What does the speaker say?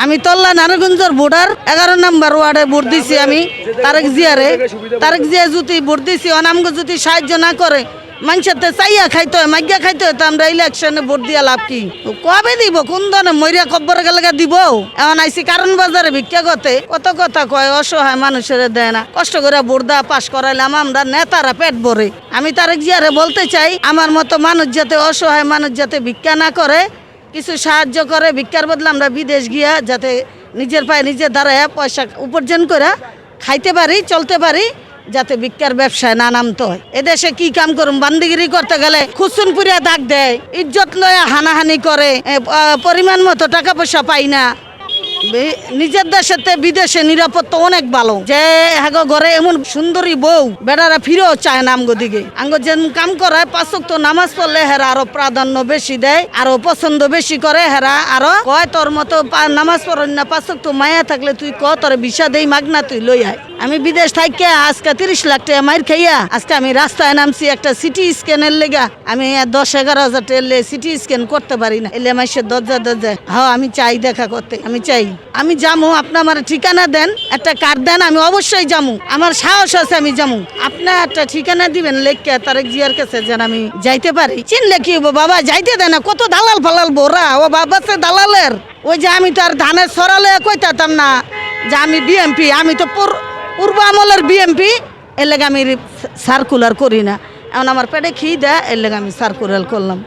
আমি তল্লা নারায়ণগঞ্জের ভোটার 11 নম্বর ওয়ার্ডে ভোট দিছি আমি তারেক জিয়া যদি ভোট দিছি অনামগো যদি সাহায্য না করে মানুষের চাইয়া খাইতে হয় মাইয়া খাইতে হয় তো আমরা ইলেকশনে ভোট দিয়া লাভ কি কবে দিব কোন ধরনের মরিয়া কব্বর গেলে দিব এখন আইসি কারণ বাজারে ভিক্ষা করতে কত কথা কয় অসহায় মানুষের দেয় না কষ্ট করে ভোট দেওয়া পাশ করাইলাম আমরা নেতারা পেট ভরে আমি তারেক জিয়ারে বলতে চাই আমার মতো মানুষ যাতে অসহায় মানুষ যাতে ভিক্ষা না করে কিছু সাহায্য করে ভিক্ষার বদলে আমরা বিদেশ গিয়া যাতে নিজের পায়ে নিজে দাঁড়ায় পয়সা উপার্জন করে খাইতে পারি চলতে পারি যাতে ভিক্ষার ব্যবসায় না নামতে হয় এদেশে কি কাম করুম বান্দিগিরি করতে গেলে খুসুনপুরিয়া দাগ দেয় ইজ্জত লয়ে হানাহানি করে পরিমাণ মতো টাকা পয়সা পাই না নিজের দেশেতে বিদেশে নিরাপত্তা অনেক ভালো যে হাগো ঘরে এমন সুন্দরী বউ বেড়ারা ফিরেও চায় না আমগো দিকে আঙ্গো যে কাম করে 5 ওয়াক্ত নামাজ পড়লে হেরা আরো প্রাধান্য বেশি দেয় আরো পছন্দ বেশি করে হেরা আরো কয় তোর মতো নামাজ পড়েন না 5 ওয়াক্ত মায়া থাকলে তুই ক তোর ভিসা দেই মাগনা তুই লই আয় আমি বিদেশ থাকি আজকে 30 লাখ টাকা মাইর খাইয়া আজকে আমি রাস্তায় নামছি একটা সিটি স্ক্যানের লেগা আমি 10-11 হাজার টাকা সিটি স্ক্যান করতে পারি না এলে মাসে দরজা হ্যাঁ আমি চাই দেখা করতে আমি চাই আমি যামু আপনি আমার ঠিকানা দেন একটা কার্ড দেন আমি অবশ্যই যামু আমার সাহস আছে আমি যামু আপনি একটা ঠিকানা দিবেন লেখকে তারেক জিয়ার কাছে যেন আমি যাইতে পারি চিনলে কি হবো বাবা যাইতে দেয় না কত দালাল ফালাল বোরা ও বাবা সে দালালের ওই যে আমি তো আর ধানের সরালে কইতাম না যে আমি বিএমপি আমি তো পূর্ব আমলের বিএমপি এর লেগে আমি সার্কুলার করি না এখন আমার পেটে খিদে এর লেগে আমি সার্কুলার করলাম।